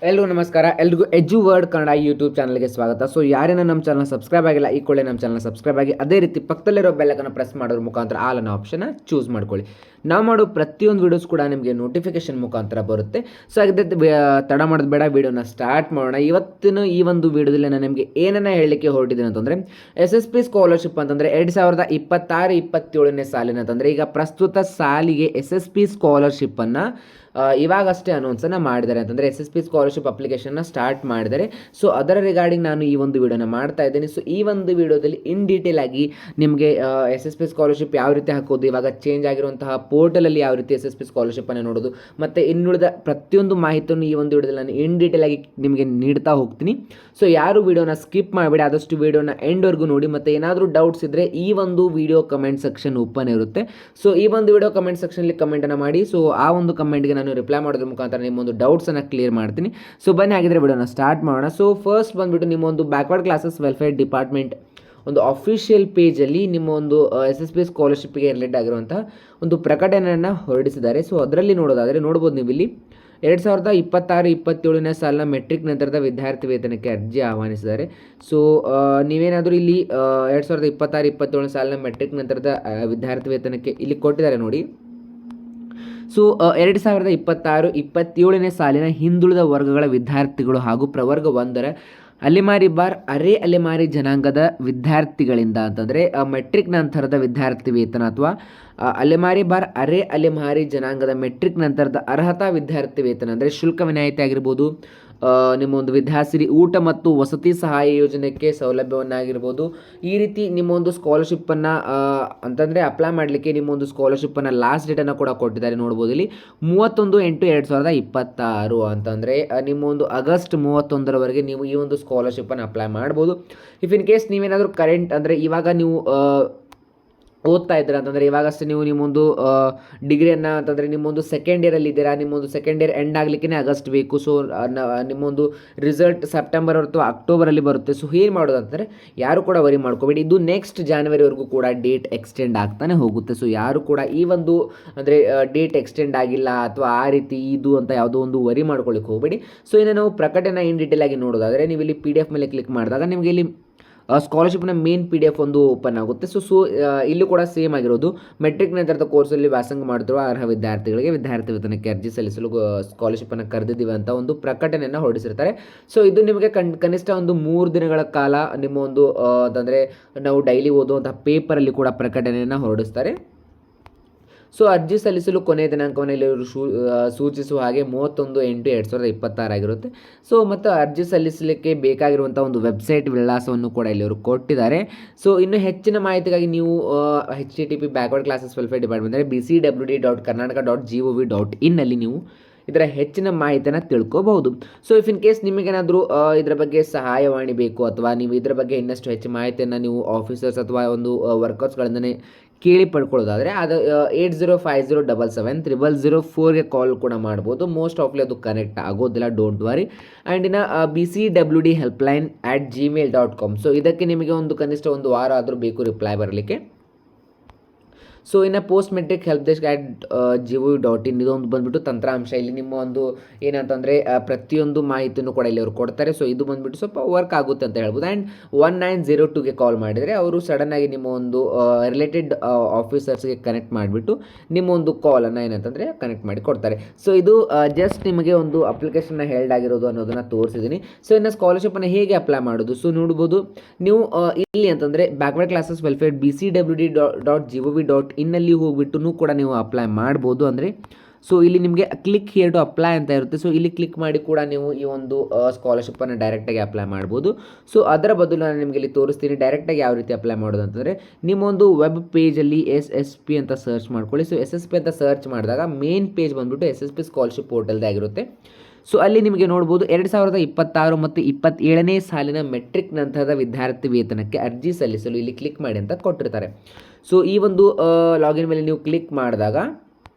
ಎಲ್ರಿಗೂ ನಮಸ್ಕಾರ. ಎಲ್ರಿಗೂ ಎಜು ವರ್ಡ್ ಕನ್ನಡ ಯೂಟ್ಯೂಬ್ ಚಾನಲ್ಗೆ ಸ್ವಾಗತ. ಸೊ ಯಾರೇನ ನಮ್ಮ ಚಾನಲ್ ಸಬ್ಸ್ಕ್ರೈಬ್ ಆಗಿಲ್ಲ, ಈ ಕೂಡಲೇ ನಮ್ಮ ಚಾನಲ್ ಸಬ್ಸ್ಕ್ರೈಬ್ ಆಗಿ ಅದೇ ರೀತಿ ಪಕ್ಕದಲ್ಲಿರೋ ಬೆಲ್ಲಕ್ಕನ್ನು ಪ್ರೆಸ್ ಮಾಡೋದ್ರ ಮುಖಾಂತರ ಆಲ್ ಅನ್ನೋ ಆಪ್ಷನ್ನ ಚೂಸ್ ಮಾಡ್ಕೊಳ್ಳಿ. ನಾವು ಮಾಡೋ ಪ್ರತಿಯೊಂದು ವೀಡಿಯೋಸ್ ಕೂಡ ನಿಮಗೆ ನೋಟಿಫಿಕೇಶನ್ ಮುಖಾಂತರ ಬರುತ್ತೆ. ಸೊ ಹಾಗಿದ್ದ ತಡ ಮಾಡೋದು ಬೇಡ, ವೀಡಿಯೋನ ಸ್ಟಾರ್ಟ್ ಮಾಡೋಣ. ಇವತ್ತಿನ ಈ ಒಂದು ವೀಡಿಯೋದಲ್ಲಿ ನಾನು ನಿಮಗೆ ಏನನ್ನ ಹೇಳಲಿಕ್ಕೆ ಹೊರಟಿದ್ದೀನಿ ಅಂತಂದರೆ, SSP ಸ್ಕಾಲರ್ಶಿಪ್ ಅಂತಂದರೆ 2026-27ನೇ ಸಾಲಿನ ಅಂತಂದರೆ ಈಗ ಪ್ರಸ್ತುತ ಸಾಲಿಗೆ SSP ಸ್ಕಾಲರ್ಶಿಪ್ಪನ್ನು ಇವಾಗಷ್ಟೇ ಅನೌನ್ಸನ್ನು ಮಾಡಿದ್ದಾರೆ. ಅಂತಂದರೆ SSP ಸ್ಕಾಲರ್ಶಿಪ್ ಅಪ್ಲಿಕೇಶನ್ನ ಸ್ಟಾರ್ಟ್ ಮಾಡಿದ್ದಾರೆ. ಸೊ ಅದರ ರಿಗಾರ್ಡಿಂಗ್ ನಾನು ಈ ಒಂದು ವಿಡಿಯೋನ ಮಾಡ್ತಾ ಇದ್ದೀನಿ. ಸೊ ಈ ಒಂದು ವಿಡಿಯೋದಲ್ಲಿ ಇನ್ ಡೀಟೇಲ್ ಆಗಿ ನಿಮಗೆ SSP ಸ್ಕಾಲರ್ಶಿಪ್ ಯಾವ ರೀತಿ ಹಾಕೋದು, ಇವಾಗ ಚೇಂಜ್ ಆಗಿರುವಂತಹ ಪೋರ್ಟಲಲ್ಲಿ ಯಾವ ರೀತಿ SSP ಸ್ಕಾಲರ್ಶಿಪ್ಪನ್ನು ನೋಡೋದು, ಮತ್ತು ಇನ್ನುಳಿದ ಪ್ರತಿಯೊಂದು ಮಾಹಿತಿಯನ್ನು ಈ ಒಂದು ವಿಡಿಯೋದಲ್ಲಿ ನಾನು ಇನ್ ಡೀಟೇಲ್ ಆಗಿ ನಿಮಗೆ ನೀಡ್ತಾ ಹೋಗ್ತೀನಿ. ಸೊ ಯಾರು ವಿಡಿಯೋನ ಸ್ಕಿಪ್ ಮಾಡಬೇಡಿ, ಆದಷ್ಟು ವಿಡಿಯೋನ ಎಂಡ್ವರೆಗೂ ನೋಡಿ. ಮತ್ತು ಏನಾದರೂ ಡೌಟ್ಸ್ ಇದ್ದರೆ ಈ ಒಂದು ವಿಡಿಯೋ ಕಮೆಂಟ್ ಸೆಕ್ಷನ್ ಓಪನ್ ಇರುತ್ತೆ. ಸೊ ಈ ಒಂದು ವಿಡಿಯೋ ಕಮೆಂಟ್ ಸೆಕ್ಷನಲ್ಲಿ ಕಮೆಂಟನ್ನು ಮಾಡಿ. ಸೊ ಆ ಒಂದು ಕಮೆಂಟ್ಗೆ ನಾನು ರಿಪ್ಲೈ ಮಾಡೋದ್ರ ಮುಖಾಂತರ ನಿಮ್ಮೊಂದು ಡೌಟ್ಸನ್ನು ಕ್ಲಿಯರ್ ಮಾಡ್ತೀನಿ. ಸೊ ಬನ್ನಿ ಹಾಗಿದ್ರೆ ವಿಡಿಯೋನ ಸ್ಟಾರ್ಟ್ ಮಾಡೋಣ. ಸೊ ಫಸ್ಟ್ ಬಂದುಬಿಟ್ಟು ನಿಮ್ಮೊಂದು ಬ್ಯಾಕ್ವರ್ಡ್ ಕ್ಲಾಸಸ್ ವೆಲ್ಫೇರ್ ಡಿಪಾರ್ಟ್ಮೆಂಟ್ ಒಂದು ಅಫಿಷಿಯಲ್ ಪೇಜಲ್ಲಿ ನಿಮ್ಮ ಒಂದು SSP ಸ್ಕಾಲರ್ಶಿಪ್ಗೆ ರಿಲೇಟ್ ಆಗಿರುವಂತಹ ಒಂದು ಪ್ರಕಟಣೆಯನ್ನು ಹೊರಡಿಸಿದ್ದಾರೆ. ಸೊ ಅದರಲ್ಲಿ ನೋಡೋದಾದರೆ ನೋಡ್ಬೋದು ನೀವು ಇಲ್ಲಿ 2026-27ನೇ ಸಾಲಿನ ಮೆಟ್ರಿಕ್ ನಂತರದ ವಿದ್ಯಾರ್ಥಿ ವೇತನಕ್ಕೆ ಅರ್ಜಿ ಆಹ್ವಾನಿಸಿದ್ದಾರೆ. ಸೊ ನೀವೇನಾದರೂ ಇಲ್ಲಿ 2026-27ನೇ ಸಾಲಿನ ಮೆಟ್ರಿಕ್ ನಂತರದ ವಿದ್ಯಾರ್ಥಿ ವೇತನಕ್ಕೆ ಇಲ್ಲಿ ಕೊಟ್ಟಿದ್ದಾರೆ ನೋಡಿ. ಸೊ 2026-27ನೇ ಸಾಲಿನ ಹಿಂದುಳಿದ ವರ್ಗಗಳ ವಿದ್ಯಾರ್ಥಿಗಳು ಹಾಗೂ ಪ್ರವರ್ಗ 1ರ ಅಲೆಮಾರಿ ಬಾರ್ ಅರೆ ಅಲೆಮಾರಿ ಜನಾಂಗದ ವಿದ್ಯಾರ್ಥಿಗಳಿಂದ ಅಂತಂದರೆ ಮೆಟ್ರಿಕ್ ನಂತರದ ವಿದ್ಯಾರ್ಥಿ ವೇತನ ಅಥವಾ ಅಲೆಮಾರಿ ಬಾರ್ ಅರೆ ಅಲೆಮಾರಿ ಜನಾಂಗದ ಮೆಟ್ರಿಕ್ ನಂತರದ ಅರ್ಹತಾ ವಿದ್ಯಾರ್ಥಿ ವೇತನ ಅಂದರೆ ಶುಲ್ಕ ವಿನಾಯಿತಿ ಆಗಿರ್ಬೋದು, ನಿಮ್ಮ ಒಂದು ವಿದ್ಯಾಸಿರಿ ಊಟ ಮತ್ತು ವಸತಿ ಸಹಾಯ ಯೋಜನೆಗೆ ಸೌಲಭ್ಯವನ್ನಾಗಿರ್ಬೋದು. ಈ ರೀತಿ ನಿಮ್ಮ ಒಂದು ಸ್ಕಾಲರ್ಶಿಪ್ಪನ್ನು ಅಂತಂದರೆ ಅಪ್ಲೈ ಮಾಡಲಿಕ್ಕೆ ನಿಮ್ಮ ಒಂದು ಸ್ಕಾಲರ್ಶಿಪ್ಪನ್ನು ಲಾಸ್ಟ್ ಡೇಟನ್ನು ಕೂಡ ಕೊಟ್ಟಿದ್ದಾರೆ. ನೋಡ್ಬೋದು ಇಲ್ಲಿ 31/8/2026 ಅಂತಂದರೆ ನಿಮ್ಮ ಒಂದು ಆಗಸ್ಟ್ 31ರವರೆಗೆ ನೀವು ಈ ಒಂದು ಸ್ಕಾಲರ್ಶಿಪ್ಪನ್ನು ಅಪ್ಲೈ ಮಾಡ್ಬೋದು. ಇಫ್ ಇನ್ ಕೇಸ್ ನೀವೇನಾದರೂ ಕರೆಂಟ್ ಅಂದರೆ ಇವಾಗ ನೀವು ಓದ್ತಾ ಇದ್ದೀರಾ ಅಂತಂದರೆ ಇವಾಗಷ್ಟೇ ನೀವು ನಿಮ್ಮೊಂದು ಡಿಗ್ರಿಯನ್ನು ಅಂತಂದರೆ ನಿಮ್ಮೊಂದು ಸೆಕೆಂಡ್ ಇಯರಲ್ಲಿ ಇದ್ದೀರಾ, ನಿಮ್ಮೊಂದು ಸೆಕೆಂಡ್ ಇಯರ್ ಎಂಡ್ ಆಗಲಿಕ್ಕೆ ಆಗಸ್ಟ್ ಬೇಕು. ಸೊ ನಿಮ್ಮೊಂದು ರಿಸಲ್ಟ್ ಸೆಪ್ಟೆಂಬರ್ ಅಥವಾ ಅಕ್ಟೋಬರಲ್ಲಿ ಬರುತ್ತೆ. ಸೊ ಏನು ಮಾಡೋದು ಅಂತಂದರೆ ಯಾರು ಕೂಡ ವರಿ ಮಾಡ್ಕೋಬೇಡಿ, ಇದು ನೆಕ್ಸ್ಟ್ ಜಾನ್ವರಿವರೆಗೂ ಕೂಡ ಡೇಟ್ ಎಕ್ಸ್ಟೆಂಡ್ ಆಗ್ತಾನೆ ಹೋಗುತ್ತೆ. ಸೊ ಯಾರು ಕೂಡ ಈ ಒಂದು ಅಂದರೆ ಡೇಟ್ ಎಕ್ಸ್ಟೆಂಡ್ ಆಗಿಲ್ಲ ಅಥವಾ ಆ ರೀತಿ ಇದು ಅಂತ ಯಾವುದೋ ಒಂದು ವರಿ ಮಾಡ್ಕೊಳ್ಳಿಕ್ಕೆ ಹೋಗಬೇಡಿ. ಸೊ ಇನ್ನು ನಾವು ಪ್ರಕಟಣೆ ಇನ್ ಡೀಟೇಲ್ ಆಗಿ ನೋಡೋದಾದರೆ ನೀವು ಇಲ್ಲಿ PDF ಮೇಲೆ ಕ್ಲಿಕ್ ಮಾಡಿದಾಗ ನಿಮಗೆ ಇಲ್ಲಿ ಸ್ಕಾಲರ್ಶಿಪ್ನ ಮೇನ್ PDF ಒಂದು ಓಪನ್ ಆಗುತ್ತೆ. ಸೊ ಇಲ್ಲೂ ಕೂಡ ಸೇಮ್ ಆಗಿರೋದು ಮೆಟ್ರಿಕ್ ನಂತರದ ಕೋರ್ಸಲ್ಲಿ ವ್ಯಾಸಂಗ ಮಾಡುತ್ತಿರುವ ಅರ್ಹ ವಿದ್ಯಾರ್ಥಿಗಳಿಗೆ ವಿದ್ಯಾರ್ಥಿ ವೇತನಕ್ಕೆ ಅರ್ಜಿ ಸಲ್ಲಿಸಲು ಸ್ಕಾಲರ್ಶಿಪ್ಪನ್ನು ಕರೆದಿದ್ದೀವಿ ಅಂತ ಒಂದು ಪ್ರಕಟಣೆಯನ್ನು ಹೊರಡಿಸಿರ್ತಾರೆ. ಸೊ ಇದು ನಿಮಗೆ ಕನಿಷ್ಠ ಒಂದು 3 ದಿನಗಳ ಕಾಲ ನಿಮ್ಮ ಒಂದು ಅಂತಂದರೆ ನಾವು ಡೈಲಿ ಓದುವಂತಹ ಪೇಪರಲ್ಲಿ ಕೂಡ ಪ್ರಕಟಣೆಯನ್ನು ಹೊರಡಿಸ್ತಾರೆ. ಸೊ ಅರ್ಜಿ ಸಲ್ಲಿಸಲು ಕೊನೆಯ ದಿನಾಂಕವನ್ನು ಇಲ್ಲಿ ಸೂಚಿಸುವ ಹಾಗೆ 31/8/2026 ಆಗಿರುತ್ತೆ. ಸೊ ಮತ್ತು ಅರ್ಜಿ ಸಲ್ಲಿಸಲಿಕ್ಕೆ ಬೇಕಾಗಿರುವಂಥ ಒಂದು ವೆಬ್ಸೈಟ್ ವಿಳಾಸವನ್ನು ಕೂಡ ಇಲ್ಲಿ ಅವರು ಕೊಟ್ಟಿದ್ದಾರೆ. ಸೊ ಇನ್ನು ಹೆಚ್ಚಿನ ಮಾಹಿತಿಗಾಗಿ ನೀವು HTTP backward classes welfare department ಅಂದರೆ bcwd.karnataka.gov.in ಅಲ್ಲಿ ನೀವು ಇದರ ಹೆಚ್ಚಿನ ಮಾಹಿತಿಯನ್ನು ತಿಳ್ಕೋಬಹುದು. ಸೊ ಇಫ್ ಇನ್ ಕೇಸ್ ನಿಮಗೇನಾದರೂ ಇದರ ಬಗ್ಗೆ ಸಹಾಯವಾಣಿ ಬೇಕು ಅಥವಾ ನೀವು ಇದರ ಬಗ್ಗೆ ಇನ್ನಷ್ಟು ಹೆಚ್ಚು ಮಾಹಿತಿಯನ್ನು ನೀವು ಆಫೀಸರ್ಸ್ ಅಥವಾ ಒಂದು ವರ್ಕರ್ಸ್ಗಳಿಂದನೇ ಕೇಳಿ ಪಡ್ಕೊಳ್ಳೋದಾದರೆ ಅದು 8050770004ಗೆ ಕಾಲ್ ಕೂಡ ಮಾಡ್ಬೋದು. ಮೋಸ್ಟ್ ಆಫ್ಲಿ ಅದು ಕನೆಕ್ಟ್ ಆಗೋದಿಲ್ಲ, ಡೋಂಟ್ ವರಿ. ಆ್ಯಂಡ್ ಇನ್ನು bcwd helpline@gmail.com. ಸೊ ಇದಕ್ಕೆ ನಿಮಗೆ ಒಂದು ಕನಿಷ್ಠ ಒಂದು ವಾರ ಆದರೂ ಬೇಕು ರಿಪ್ಲೈ ಬರಲಿಕ್ಕೆ. ಸೊ ಇನ್ನು post matric help desk @gov.in ಇದೊಂದು ಬಂದುಬಿಟ್ಟು ತಂತ್ರಾಂಶ. ಇಲ್ಲಿ ನಿಮ್ಮ ಒಂದು ಏನಂತಂದರೆ ಪ್ರತಿಯೊಂದು ಮಾಹಿತಿಯನ್ನು ಕೂಡ ಇಲ್ಲಿ ಅವರು ಕೊಡ್ತಾರೆ. ಸೊ ಇದು ಬಂದುಬಿಟ್ಟು ಸ್ವಲ್ಪ ವರ್ಕ್ ಆಗುತ್ತೆ ಅಂತ ಹೇಳ್ಬೋದು. ಆ್ಯಂಡ್ 1902ಗೆ ಕಾಲ್ ಮಾಡಿದರೆ ಅವರು ಸಡನ್ನಾಗಿ ನಿಮ್ಮ ಒಂದು ರಿಲೇಟೆಡ್ ಆಫೀಸರ್ಸ್ಗೆ ಕನೆಕ್ಟ್ ಮಾಡಿಬಿಟ್ಟು ನಿಮ್ಮ ಒಂದು ಕಾಲನ್ನು ಏನಂತಂದರೆ ಕನೆಕ್ಟ್ ಮಾಡಿ ಕೊಡ್ತಾರೆ. ಸೊ ಇದು ಜಸ್ಟ್ ನಿಮಗೆ ಒಂದು ಅಪ್ಲಿಕೇಶನ್ನ ಹೆಲ್ಡ್ ಆಗಿರೋದು ಅನ್ನೋದನ್ನು ತೋರಿಸಿದ್ದೀನಿ. ಸೊ ಇನ್ನು ಸ್ಕಾಲರ್ಶಿಪ್ಪನ್ನು ಹೇಗೆ ಅಪ್ಲೈ ಮಾಡೋದು, ಸೊ ನೋಡ್ಬೋದು ನೀವು ಇಲ್ಲಿ ಅಂತಂದರೆ ಬ್ಯಾಕ್ವರ್ಡ್ ಕ್ಲಾಸಸ್ ವೆಲ್ಫೇರ್ bcwd.gov.in ಇನ್ನಲ್ಲಿ ಹೋಗ್ಬಿಟ್ಟು ಕೂಡ ನೀವು ಅಪ್ಲೈ ಮಾಡ್ಬೋದು. ಅಂದರೆ ಸೊ ಇಲ್ಲಿ ನಿಮಗೆ ಕ್ಲಿಕ್ ಹಿಯರ್ ಟು ಅಪ್ಲೈ ಅಂತ ಇರುತ್ತೆ. ಸೊ ಇಲ್ಲಿ ಕ್ಲಿಕ್ ಮಾಡಿ ಕೂಡ ನೀವು ಈ ಒಂದು ಸ್ಕಾಲರ್ಶಿಪ್ಪನ್ನು ಡೈರೆಕ್ಟಾಗಿ ಅಪ್ಲೈ ಮಾಡ್ಬೋದು. ಸೊ ಅದರ ಬದಲು ನಾನು ನಿಮಗೆ ಇಲ್ಲಿ ತೋರಿಸ್ತೀನಿ ಡೈರೆಕ್ಟಾಗಿ ಯಾವ ರೀತಿ ಅಪ್ಲೈ ಮಾಡೋದು ಅಂತಂದರೆ ನಿಮ್ಮೊಂದು ವೆಬ್ ಪೇಜಲ್ಲಿ SSP ಅಂತ ಸರ್ಚ್ ಮಾಡ್ಕೊಳ್ಳಿ. ಸೊ SSP ಅಂತ ಸರ್ಚ್ ಮಾಡಿದಾಗ ಮೇನ್ ಪೇಜ್ ಬಂದುಬಿಟ್ಟು SSP ಸ್ಕಾಲರ್ಶಿಪ್ ಪೋರ್ಟಲ್ದೇ ಆಗಿರುತ್ತೆ. ಸೊ ಅಲ್ಲಿ ನಿಮಗೆ ನೋಡ್ಬೋದು 2026 ಮತ್ತು 27ನೇ ಸಾಲಿನ ಮೆಟ್ರಿಕ್ ನಂತರದ ವಿದ್ಯಾರ್ಥಿ ವೇತನಕ್ಕೆ ಅರ್ಜಿ ಸಲ್ಲಿಸಲು ಇಲ್ಲಿ ಕ್ಲಿಕ್ ಮಾಡಿ ಅಂತ ಕೊಟ್ಟಿರ್ತಾರೆ. ಸೊ ಈ ಒಂದು ಲಾಗಿನ್ ಮೇಲೆ ನೀವು ಕ್ಲಿಕ್ ಮಾಡಿದಾಗ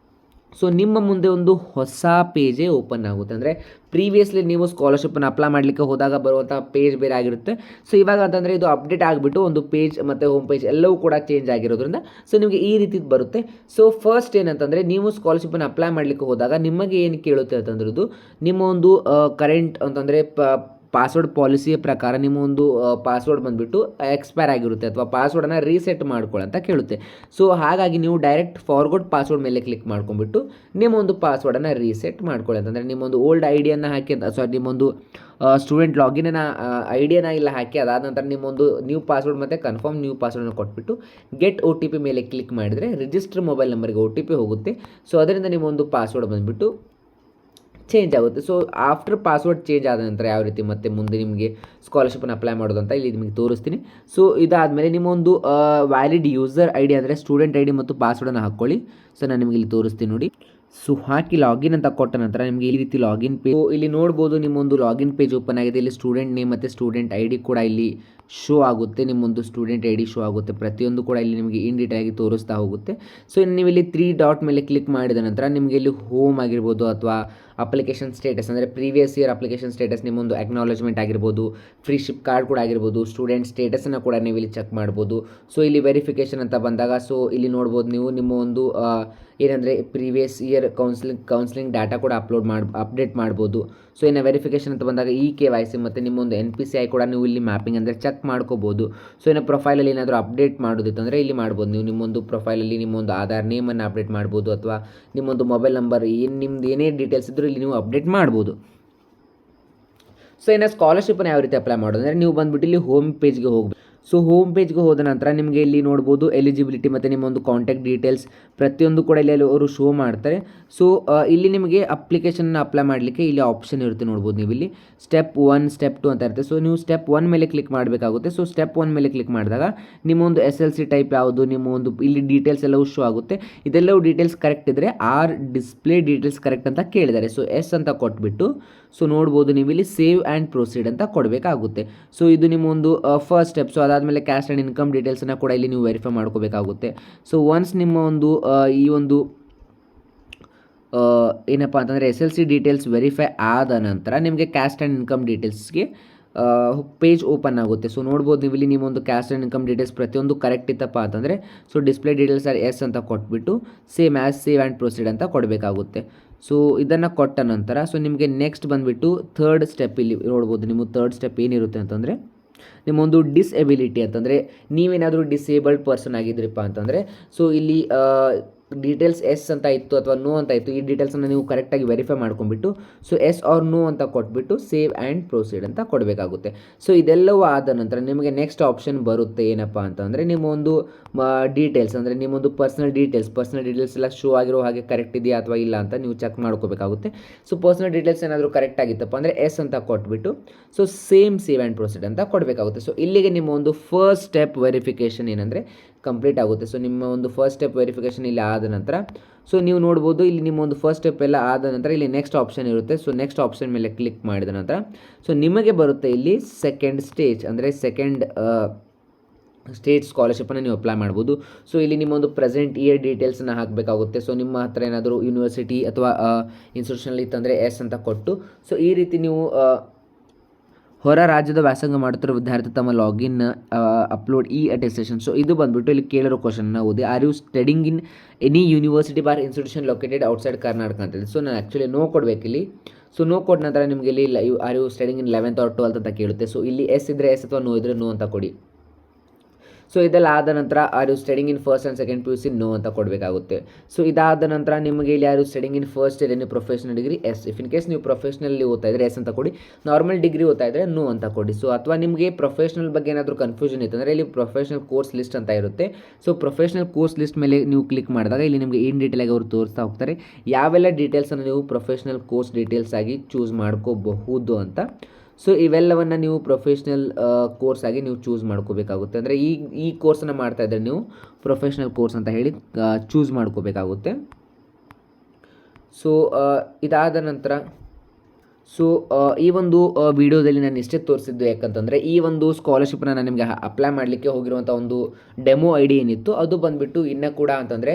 ಸೊ ನಿಮ್ಮ ಮುಂದೆ ಒಂದು ಹೊಸ ಪೇಜೇ ಓಪನ್ ಆಗುತ್ತೆ. ಅಂದರೆ ಪ್ರೀವಿಯಸ್ಲಿ ನೀವು ಸ್ಕಾಲರ್ಶಿಪ್ಪನ್ನು ಅಪ್ಲೈ ಮಾಡಲಿಕ್ಕೆ ಹೋದಾಗ ಬರುವಂಥ ಪೇಜ್ ಬೇರೆ ಆಗಿರುತ್ತೆ. ಸೊ ಇವಾಗ ಅಂತಂದರೆ ಇದು ಅಪ್ಡೇಟ್ ಆಗಿಬಿಟ್ಟು ಒಂದು ಪೇಜ್ ಮತ್ತು ಹೋಮ್ ಪೇಜ್ ಎಲ್ಲವೂ ಕೂಡ ಚೇಂಜ್ ಆಗಿರೋದ್ರಿಂದ ಸೊ ನಿಮಗೆ ಈ ರೀತಿ ಬರುತ್ತೆ. ಸೊ ಫಸ್ಟ್ ಏನಂತಂದರೆ ನೀವು ಸ್ಕಾಲರ್ಶಿಪ್ಪನ್ನು ಅಪ್ಲೈ ಮಾಡಲಿಕ್ಕೆ ಹೋದಾಗ ನಿಮಗೆ ಏನು ಕೇಳುತ್ತೆ ಅಂತಂದ್ರದ್ದು ನಿಮ್ಮ ಒಂದು ಕರೆಂಟ್ ಅಂತಂದರೆ ಪಾಸ್ವರ್ಡ್ ಪಾಲಿಸಿಯ ಪ್ರಕಾರ ನಿಮ್ಮ ಒಂದು ಪಾಸ್ವರ್ಡ್ ಬಂದುಬಿಟ್ಟು ಎಕ್ಸ್ಪೈರ್ ಆಗಿರುತ್ತೆ ಅಥವಾ ಪಾಸ್ವರ್ಡನ್ನು ರೀಸೆಟ್ ಮಾಡ್ಕೊಳ್ಳಿ ಅಂತ ಕೇಳುತ್ತೆ. ಸೊ ಹಾಗಾಗಿ ನೀವು ಡೈರೆಕ್ಟ್ ಫಾರ್ವರ್ಡ್ ಪಾಸ್ವರ್ಡ್ ಮೇಲೆ ಕ್ಲಿಕ್ ಮಾಡ್ಕೊಂಡ್ಬಿಟ್ಟು ನಿಮ್ಮ ಒಂದು ಪಾಸ್ವರ್ಡನ್ನು ರೀಸೆಟ್ ಮಾಡ್ಕೊಳ್ಳಿ. ಅಂತಂದರೆ ನಿಮ್ಮೊಂದು ಓಲ್ಡ್ ಐಡಿಯನ್ನು ಹಾಕಿ ನಿಮ್ಮೊಂದು ಸ್ಟೂಡೆಂಟ್ ಲಾಗಿನ್ನ ಐಡಿಯಾನ ಇಲ್ಲ ಹಾಕಿ ಅದಾದ ನಂತರ ನಿಮ್ಮೊಂದು ನ್ಯೂ ಪಾಸ್ವರ್ಡ್ ಮತ್ತು ಕನ್ಫರ್ಮ್ ನ್ಯೂ ಪಾಸ್ವರ್ಡನ್ನು ಕೊಟ್ಬಿಟ್ಟು ಗೆಟ್ ಒ ಟಿ ಪಿ ಮೇಲೆ ಕ್ಲಿಕ್ ಮಾಡಿದರೆ ರಿಜಿಸ್ಟರ್ ಮೊಬೈಲ್ ನಂಬರ್ಗೆ ಒ ಟಿ ಪಿ ಹೋಗುತ್ತೆ. ಸೊ ಅದರಿಂದ ನಿಮ್ಮೊಂದು ಪಾಸ್ವರ್ಡ್ ಬಂದುಬಿಟ್ಟು ಚೇಂಜ್ ಆಗುತ್ತೆ. ಸೊ ಆಫ್ಟರ್ ಪಾಸ್ವರ್ಡ್ ಚೇಂಜ್ ಆದ ನಂತರ ಯಾವ ರೀತಿ ಮತ್ತೆ ಮುಂದೆ ನಿಮಗೆ ಸ್ಕಾಲರ್ಶಿಪ್ಪನ್ನು ಅಪ್ಲೈ ಮಾಡೋದು ಅಂತ ಇಲ್ಲಿ ನಿಮಗೆ ತೋರಿಸ್ತೀನಿ. ಸೊ ಇದಾದಮೇಲೆ ನಿಮ್ಮೊಂದು ವ್ಯಾಲಿಡ್ ಯೂಸರ್ ಐ ಡಿ ಅಂದರೆ ಸ್ಟೂಡೆಂಟ್ ಐ ಡಿ ಮತ್ತು ಪಾಸ್ವರ್ಡನ್ನು ಹಾಕ್ಕೊಳ್ಳಿ. ಸೊ ನಾನು ನಿಮಗೆ ಇಲ್ಲಿ ತೋರಿಸ್ತೀನಿ ನೋಡಿ. ಸೊ ಹಾಕಿ ಲಾಗಿನ್ ಅಂತ ಕೊಟ್ಟ ನಂತರ ನಿಮಗೆ ಈ ರೀತಿ ಲಾಗಿನ್ ಪೇಜ್ ಇಲ್ಲಿ ನೋಡ್ಬೋದು. ನಿಮ್ಮೊಂದು ಲಾಗಿನ್ ಪೇಜ್ ಓಪನ್ ಆಗಿದೆ. ಇಲ್ಲಿ ಸ್ಟೂಡೆಂಟ್ ನೇಮ್ ಮತ್ತು ಸ್ಟೂಡೆಂಟ್ ಐ ಡಿ ಕೂಡ ಇಲ್ಲಿ ಶೋ ಆಗುತ್ತೆ. ನಿಮ್ಮೊಂದು ಸ್ಟೂಡೆಂಟ್ ಐ ಡಿ ಶೋ ಆಗುತ್ತೆ. ಪ್ರತಿಯೊಂದು ಕೂಡ ಇಲ್ಲಿ ನಿಮಗೆ ಇನ್ ಡೀಟೇಲ್ ಆಗಿ ತೋರಿಸ್ತಾ ಹೋಗುತ್ತೆ. ಸೊ ನೀವು ಇಲ್ಲಿ 3 ಡಾಟ್ ಮೇಲೆ ಕ್ಲಿಕ್ ಮಾಡಿದ ನಂತರ ನಿಮಗೆ ಇಲ್ಲಿ ಹೋಮ್ ಆಗಿರ್ಬೋದು ಅಥವಾ ಅಪ್ಲಿಕೇಶನ್ ಸ್ಟೇಟಸ್ ಅಂದರೆ ಪ್ರೀವಿಯಸ್ ಇಯರ್ ಅಪ್ಲಿಕೇಶನ್ ಸ್ಟೇಟಸ್ ನಿಮ್ಮೊಂದು ಅಕ್ನಾಲೇಜ್ಮೆಂಟ್ ಆಗಿರ್ಬೋದು, ಫ್ರೀ ಶಿಪ್ ಕಾರ್ಡ್ ಕೂಡ ಆಗಿರ್ಬೋದು, ಸ್ಟೂಡೆಂಟ್ ಸ್ಟೇಟಸನ್ನು ಕೂಡ ನೀವು ಇಲ್ಲಿ ಚೆಕ್ ಮಾಡ್ಬೋದು. ಸೊ ಇಲ್ಲಿ ವೆರಿಫಿಕೇಷನ್ ಅಂತ ಬಂದಾಗ ಸೊ ಇಲ್ಲಿ ನೋಡ್ಬೋದು ನೀವು ನಿಮ್ಮ ಒಂದು ಏನಂದರೆ ಪ್ರೀವಿಯಸ್ ಇಯರ್ ಕೌನ್ಸಿಲಿಂಗ್ ಡಾಟಾ ಕೂಡ ಅಪ್ಡೇಟ್ ಮಾಡ್ಬೋದು. ಸೊ ಇನ್ನು ವೆರಿಫಿಕೇಷನ್ ಅಂತ ಬಂದಾಗ KYC ಮತ್ತು ನಿಮ್ಮೊಂದು NPCI ಕೂಡ ನೀವು ಇಲ್ಲಿ ಮ್ಯಾಪಿಂಗ್ ಅಂದರೆ ಚೆಕ್ ಮಾಡ್ಕೋಬೋದು. ಸೊ ಇನ್ನು ಪ್ರೊಫೈಲಲ್ಲಿ ಏನಾದರೂ ಅಪ್ಡೇಟ್ ಮಾಡೋದಿತ್ತು ಅಂದರೆ ಇಲ್ಲಿ ಮಾಡ್ಬೋದು. ನೀವು ನಿಮ್ಮೊಂದು ಪ್ರೊಫೈಲಲ್ಲಿ ನಿಮ್ಮೊಂದು ಆಧಾರ್ ನೇಮನ್ನು ಅಪ್ಡೇಟ್ ಮಾಡ್ಬೋದು ಅಥವಾ ನಿಮ್ಮೊಂದು ಮೊಬೈಲ್ ನಂಬರ್ ನಿಮ್ಮದು ಏನೇ ಡೀಟೇಲ್ಸ್ ಇದ್ದರೂ ಇಲ್ಲಿ ನೀವು ಅಪ್ಡೇಟ್ ಮಾಡ್ಬೋದು. ಸೊ ಇನ್ನು ಸ್ಕಾಲರ್ಶಿಪ್ಪನ್ನು ಯಾವ ರೀತಿ ಅಪ್ಲೈ ಮಾಡೋದು ಅಂದರೆ ನೀವು ಬಂದುಬಿಟ್ಟು ಇಲ್ಲಿ ಹೋಮ್ ಪೇಜ್ಗೆ ಹೋಗಬೇಕು. ಸೊ ಹೋಮ್ ಪೇಜ್ಗೆ ಹೋದ ನಂತರ ನಿಮಗೆ ಇಲ್ಲಿ ನೋಡ್ಬೋದು ಎಲಿಜಿಬಿಲಿಟಿ ಮತ್ತು ನಿಮ್ಮೊಂದು ಕಾಂಟ್ಯಾಕ್ಟ್ ಡೀಟೇಲ್ಸ್ ಪ್ರತಿಯೊಂದು ಕೂಡ ಇಲ್ಲಿ ಅವರು ಶೋ ಮಾಡ್ತಾರೆ. ಸೊ ಇಲ್ಲಿ ನಿಮಗೆ ಅಪ್ಲಿಕೇಶನ್ನ ಅಪ್ಲೈ ಮಾಡಲಿಕ್ಕೆ ಇಲ್ಲಿ ಆಪ್ಷನ್ ಇರುತ್ತೆ ನೋಡ್ಬೋದು. ನೀವು ಇಲ್ಲಿ ಸ್ಟೆಪ್ 1 ಸ್ಟೆಪ್ 2 ಅಂತ ಇರುತ್ತೆ. ಸೊ ನೀವು ಸ್ಟೆಪ್ 1 ಮೇಲೆ ಕ್ಲಿಕ್ ಮಾಡಬೇಕಾಗುತ್ತೆ. ಸೊ ಸ್ಟೆಪ್ 1 ಮೇಲೆ ಕ್ಲಿಕ್ ಮಾಡಿದಾಗ ನಿಮ್ಮೊಂದು SLC ಟೈಪ್ ಯಾವುದು, ನಿಮ್ಮ ಒಂದು ಇಲ್ಲಿ ಡೀಟೇಲ್ಸ್ ಎಲ್ಲವೂ ಶೋ ಆಗುತ್ತೆ. ಇದೆಲ್ಲವೂ ಡೀಟೇಲ್ಸ್ ಕರೆಕ್ಟ್ ಇದ್ದರೆ ಡಿಸ್ಪ್ಲೇ ಡೀಟೇಲ್ಸ್ ಕರೆಕ್ಟ್ ಅಂತ ಕೇಳಿದ್ದಾರೆ. ಸೊ ಎಸ್ ಅಂತ ಕೊಟ್ಬಿಟ್ಟು ಸೊ ನೋಡ್ಬೋದು ನೀವು ಇಲ್ಲಿ ಸೇವ್ ಆ್ಯಂಡ್ ಪ್ರೊಸೀಡ್ ಅಂತ ಕೊಡಬೇಕಾಗುತ್ತೆ. ಸೊ ಇದು ನಿಮ್ಮ ಒಂದು ಫಸ್ಟ್ ಸ್ಟೆಪ್. ಸೊ ಅದಾದಮೇಲೆ ಕ್ಯಾಸ್ಟ್ ಆ್ಯಂಡ್ ಇನ್ಕಮ್ ಡೀಟೇಲ್ಸನ್ನು ಕೂಡ ಇಲ್ಲಿ ನೀವು ವೆರಿಫೈ ಮಾಡ್ಕೋಬೇಕಾಗುತ್ತೆ. ಸೊ ಒನ್ಸ್ ನಿಮ್ಮ ಒಂದು ಈ ಒಂದು ಏನಪ್ಪ ಅಂತಂದರೆ SLC ಡೀಟೇಲ್ಸ್ ವೆರಿಫೈ ಆದ ನಂತರ ನಿಮಗೆ ಕ್ಯಾಸ್ಟ್ ಆ್ಯಂಡ್ ಇನ್ಕಮ್ ಡೀಟೇಲ್ಸ್ಗೆ ಪೇಜ್ ಓಪನ್ ಆಗುತ್ತೆ. ಸೊ ನೋಡ್ಬೋದು ನೀವು ಇಲ್ಲಿ ನಿಮ್ಮೊಂದು ಕ್ಯಾಸ್ಟ್ ಆ್ಯಂಡ್ ಇನ್ಕಮ್ ಡೀಟೇಲ್ಸ್ ಪ್ರತಿಯೊಂದು ಕರೆಕ್ಟ್ ಇತ್ತಪ್ಪ ಅಂತಂದರೆ ಸೊ ಡಿಸ್ಪ್ಲೇ ಡೀಟೇಲ್ಸ್ ಎಸ್ ಅಂತ ಕೊಟ್ಬಿಟ್ಟು ಸೇವ್ ಆ್ಯಂಡ್ ಪ್ರೊಸೀಡ್ ಅಂತ ಕೊಡಬೇಕಾಗುತ್ತೆ. ಸೊ ಇದನ್ನು ಕೊಟ್ಟ ನಂತರ ಸೊ ನಿಮಗೆ ನೆಕ್ಸ್ಟ್ ಬಂದುಬಿಟ್ಟು ಥರ್ಡ್ ಸ್ಟೆಪ್ ಇಲ್ಲಿ ನೋಡ್ಬೋದು. ನಿಮ್ಮ ಥರ್ಡ್ ಸ್ಟೆಪ್ ಏನಿರುತ್ತೆ ಅಂತಂದರೆ ನಿಮ್ಮೊಂದು ಡಿಸೆಬಿಲಿಟಿ ಅಂತಂದರೆ ನೀವೇನಾದರೂ ಡಿಸೇಬಲ್ಡ್ ಪರ್ಸನ್ ಆಗಿದ್ರಪ್ಪ ಅಂತಂದರೆ ಸೊ ಇಲ್ಲಿ ಡೀಟೇಲ್ಸ್ ಎಸ್ ಅಂತ ಇತ್ತು ಅಥವಾ ನೋ ಅಂತ ಇತ್ತು. ಈ ಡೀಟೇಲ್ಸನ್ನು ನೀವು ಕರೆಕ್ಟಾಗಿ ವೆರಿಫೈ ಮಾಡ್ಕೊಂಡ್ಬಿಟ್ಟು ಸೊ ಎಸ್ ಆರ್ ನೋ ಅಂತ ಕೊಟ್ಬಿಟ್ಟು ಸೇವ್ ಆ್ಯಂಡ್ ಪ್ರೊಸೀಡ್ ಅಂತ ಕೊಡಬೇಕಾಗುತ್ತೆ. ಸೊ ಇದೆಲ್ಲವೂ ಆದ ನಂತರ ನಿಮಗೆ ನೆಕ್ಸ್ಟ್ ಆಪ್ಷನ್ ಬರುತ್ತೆ. ಏನಪ್ಪ ಅಂತಂದರೆ ನಿಮ್ಮೊಂದು ಡೀಟೇಲ್ಸ್ ಅಂದರೆ ನಿಮ್ಮೊಂದು ಪರ್ಸನಲ್ ಡೀಟೇಲ್ಸ್ ಎಲ್ಲ ಶೋ ಆಗಿರೋ ಹಾಗೆ ಕರೆಕ್ಟ್ ಇದೆಯಾ ಅಥವಾ ಇಲ್ಲ ಅಂತ ನೀವು ಚೆಕ್ ಮಾಡ್ಕೋಬೇಕಾಗುತ್ತೆ. ಸೊ ಪರ್ಸನಲ್ ಡೀಟೇಲ್ಸ್ ಏನಾದರೂ ಕರೆಕ್ಟ್ ಆಗಿತ್ತಪ್ಪ ಅಂದರೆ ಎಸ್ ಅಂತ ಕೊಟ್ಬಿಟ್ಟು ಸೊ ಸೇವ್ ಆ್ಯಂಡ್ ಪ್ರೊಸೀಡ್ ಅಂತ ಕೊಡಬೇಕಾಗುತ್ತೆ. ಸೊ ಇಲ್ಲಿಗೆ ನಿಮ್ಮ ಒಂದು ಫಸ್ಟ್ ಸ್ಟೆಪ್ ವೆರಿಫಿಕೇಷನ್ ಏನಂದರೆ ಕಂಪ್ಲೀಟ್ ಆಗುತ್ತೆ. ಸೊ ನಿಮ್ಮ ಒಂದು ಫಸ್ಟ್ ಸ್ಟೆಪ್ ವೆರಿಫಿಕೇಷನ್ ಇಲ್ಲಿ ಆದ ನಂತರ ಸೊ ನೀವು ನೋಡ್ಬೋದು ಇಲ್ಲಿ ನಿಮ್ಮ ಒಂದು ಫಸ್ಟ್ ಸ್ಟೆಪ್ ಎಲ್ಲ ಆದ ನಂತರ ಇಲ್ಲಿ ನೆಕ್ಸ್ಟ್ ಆಪ್ಷನ್ ಇರುತ್ತೆ. ಸೊ ನೆಕ್ಸ್ಟ್ ಆಪ್ಷನ್ ಮೇಲೆ ಕ್ಲಿಕ್ ಮಾಡಿದ ನಂತರ ಸೊ ನಿಮಗೆ ಬರುತ್ತೆ ಇಲ್ಲಿ ಸೆಕೆಂಡ್ ಸ್ಟೇಜ್ ಅಂದರೆ ಸೆಕೆಂಡ್ ಸ್ಟೇಟ್ ಸ್ಕಾಲರ್ಶಿಪ್ಪನ್ನು ನೀವು ಅಪ್ಲೈ ಮಾಡ್ಬೋದು. ಸೊ ಇಲ್ಲಿ ನಿಮ್ಮೊಂದು ಪ್ರೆಸೆಂಟ್ ಇಯರ್ ಡೀಟೇಲ್ಸನ್ನು ಹಾಕಬೇಕಾಗುತ್ತೆ. ಸೊ ನಿಮ್ಮ ಹತ್ರ ಏನಾದರೂ ಯೂನಿವರ್ಸಿಟಿ ಅಥವಾ ಇನ್ಸ್ಟಿಟ್ಯೂಷನಲ್ಲಿ ಇತ್ತಂದರೆ ಎಸ್ ಅಂತ ಕೊಟ್ಟು ಸೊ ಈ ರೀತಿ ನೀವು ಹೊರ ರಾಜ್ಯದ ವ್ಯಾಸಂಗ ಮಾಡುತ್ತಿರೋ ವಿದ್ಯಾರ್ಥಿ ತಮ್ಮ ಲಾಗಿನ್ ಅಪ್ಲೋಡ್ ಅಟೆಸ್ಟೇಷನ್. ಸೊ ಇದು ಬಂದುಬಿಟ್ಟು ಇಲ್ಲಿ ಕೇಳಿರೋ ಕ್ವಶನ್ನ ಓದಿ. Are you studying in any university bar institution located outside Karnataka ಅಂತೇಳಿ. ಸೊ ನಾನು ಆ್ಯಕ್ಚುಲಿ ನೋ ಕೊಡಬೇಕಿಲ್ಲಿ. ಸೊ ನೋ ಕೊಟ್ಟ ನಂತರ ನಿಮಗೆ ಇಲ್ಲಿ are you studying in 11th or 12th ಅಂತ ಕೇಳುತ್ತೆ. ಸೊ ಇಲ್ಲಿ ಎಸ್ ಇದ್ದರೆ ಎಸ್ ಅಥವಾ ನೋ ಇದ್ದರೆ ನೋ ಅಂತ ಕೊಡಿ. ಸೊ ಇದೆಲ್ಲ ಆದ ನಂತರ are you studying in first and second PUC no ಅಂತ ಕೊಡಬೇಕಾಗುತ್ತೆ. ಸೊ ಇದಾದ ನಂತರ ನಿಮಗೆ ಇಲ್ಲಿ ಯಾರು ಸ್ಟಡಿಂಗ್ ಇನ್ ಫಸ್ಟ್ ಇಯರ್ ನೀವು professional degree yes. If in case ನೀವು ಪ್ರೊಫೆಷನಲ್ಲಿ ಓದ್ತಾ ಇದ್ದರೆ ಎಸ್ ಅಂತ ಕೊಡಿ. ನಾರ್ಮಲ್ ಡಿಗ್ರಿ ಓದ್ತಾ ಇದ್ದರೆ ನೋ ಅಂತ ಕೊಡಿ. ಸೊ ಅಥವಾ ನಿಮಗೆ ಪ್ರೊಫೆಷನಲ್ ಬಗ್ಗೆ ಏನಾದರೂ ಕನ್ಫ್ಯೂಷನ್ ಇತ್ತು ಅಂದರೆ ಇಲ್ಲಿ ಪ್ರೊಫೆಷನಲ್ ಕೋರ್ಸ್ ಲಿಸ್ಟ್ ಅಂತ ಇರುತ್ತೆ. ಸೊ ಪ್ರೊಫೆಷನಲ್ ಕೋರ್ಸ್ ಲಿಸ್ಟ್ ಮೇಲೆ ನೀವು ಕ್ಲಿಕ್ ಮಾಡಿದಾಗ ಇಲ್ಲಿ ನಿಮಗೆ ಇನ್ ಡೀಟೇಲಾಗಿ ಅವರು ತೋರಿಸ್ತಾ ಹೋಗ್ತಾರೆ ಯಾವೆಲ್ಲ ಡೀಟೇಲ್ಸನ್ನು ನೀವು ಪ್ರೊಫೆಷನಲ್ ಕೋರ್ಸ್ ಡೀಟೇಲ್ಸ್ ಆಗಿ ಚೂಸ್ ಮಾಡ್ಕೋಬಹುದು ಅಂತ. ಸೊ ಇವೆಲ್ಲವನ್ನು ನೀವು ಪ್ರೊಫೆಷ್ನಲ್ ಕೋರ್ಸ್ ಆಗಿ ನೀವು ಚೂಸ್ ಮಾಡ್ಕೋಬೇಕಾಗುತ್ತೆ. ಅಂದರೆ ಈ ಕೋರ್ಸನ್ನು ಮಾಡ್ತಾ ಇದ್ದರೆ ನೀವು ಪ್ರೊಫೆಷ್ನಲ್ ಕೋರ್ಸ್ ಅಂತ ಹೇಳಿ ಚೂಸ್ ಮಾಡ್ಕೋಬೇಕಾಗುತ್ತೆ. ಸೊ ಇದಾದ ನಂತರ ಸೊ ಈ ಒಂದು ವಿಡಿಯೋದಲ್ಲಿ ನಾನು ಇಷ್ಟೇ ತೋರಿಸಿದ್ದು. ಯಾಕಂತಂದರೆ ಈ ಒಂದು ಸ್ಕಾಲರ್ಶಿಪ್ನ ನಾನು ನಿಮಗೆ ಅಪ್ಲೈ ಮಾಡಲಿಕ್ಕೆ ಹೋಗಿರುವಂಥ ಒಂದು ಡೆಮೋ ID ಏನಿತ್ತು ಅದು ಬಂದುಬಿಟ್ಟು ಇನ್ನೂ ಕೂಡ ಅಂತಂದರೆ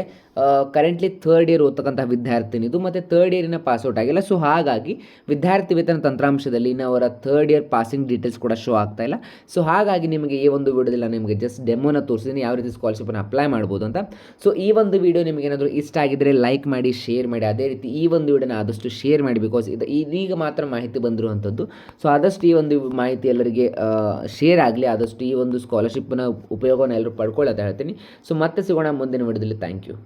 ಕರೆಂಟ್ಲಿ ಥರ್ಡ್ ಇಯರ್ ಓದ್ತಕ್ಕಂಥ ವಿದ್ಯಾರ್ಥಿನಿದು ಮತ್ತು ಥರ್ಡ್ ಇಯರಿನ ಪಾಸ್ಔಟ್ ಆಗಿಲ್ಲ. ಸೊ ಹಾಗಾಗಿ ವಿದ್ಯಾರ್ಥಿ ವೇತನ ತಂತ್ರಾಂಶದಲ್ಲಿ ಇನ್ನು ಅವರ ಥರ್ಡ್ ಇಯರ್ ಪಾಸಿಂಗ್ ಡೀಟೇಲ್ಸ್ ಕೂಡ ಶೋ ಆಗ್ತಾ ಇಲ್ಲ. ಸೊ ಹಾಗಾಗಿ ನಿಮಗೆ ಈ ಒಂದು ವಿಡಿಯೋದಲ್ಲಿ ನಾನು ನಿಮಗೆ ಜಸ್ಟ್ ಡೆಮೋನ ತೋರಿಸಿದ್ದೀನಿ ಯಾವ ರೀತಿ ಸ್ಕಾಲರ್ಶಿಪ್ಪನ್ನು ಅಪ್ಲೈ ಮಾಡ್ಬೋದು ಅಂತ. ಸೊ ಈ ಒಂದು ವಿಡಿಯೋ ನಿಮಗೆ ಏನಾದರೂ ಇಷ್ಟ ಆಗಿದ್ದರೆ ಲೈಕ್ ಮಾಡಿ, ಶೇರ್ ಮಾಡಿ. ಅದೇ ರೀತಿ ಈ ಒಂದು ವಿಡಿಯೋನ ಆದಷ್ಟು ಶೇರ್ ಮಾಡಿ, ಬಿಕಾಸ್ ಇದೀಗ ಮಾತ್ರ ಮಾಹಿತಿ ಬಂದಿರುವಂಥದ್ದು. ಸೊ ಆದಷ್ಟು ಈ ಒಂದು ಮಾಹಿತಿ ಎಲ್ಲರಿಗೆ ಶೇರ್ ಆಗಲಿ, ಆದಷ್ಟು ಈ ಒಂದು ಸ್ಕಾಲರ್ಶಿಪ್ನ ಉಪಯೋಗವನ್ನು ಎಲ್ಲರೂ ಪಡ್ಕೊಳ್ಳೋದು ಹೇಳ್ತೀನಿ. ಸೊ ಮತ್ತೆ ಸಿಗೋಣ ಮುಂದಿನ ವಿಡಿಯೋದಲ್ಲಿ. Thank you.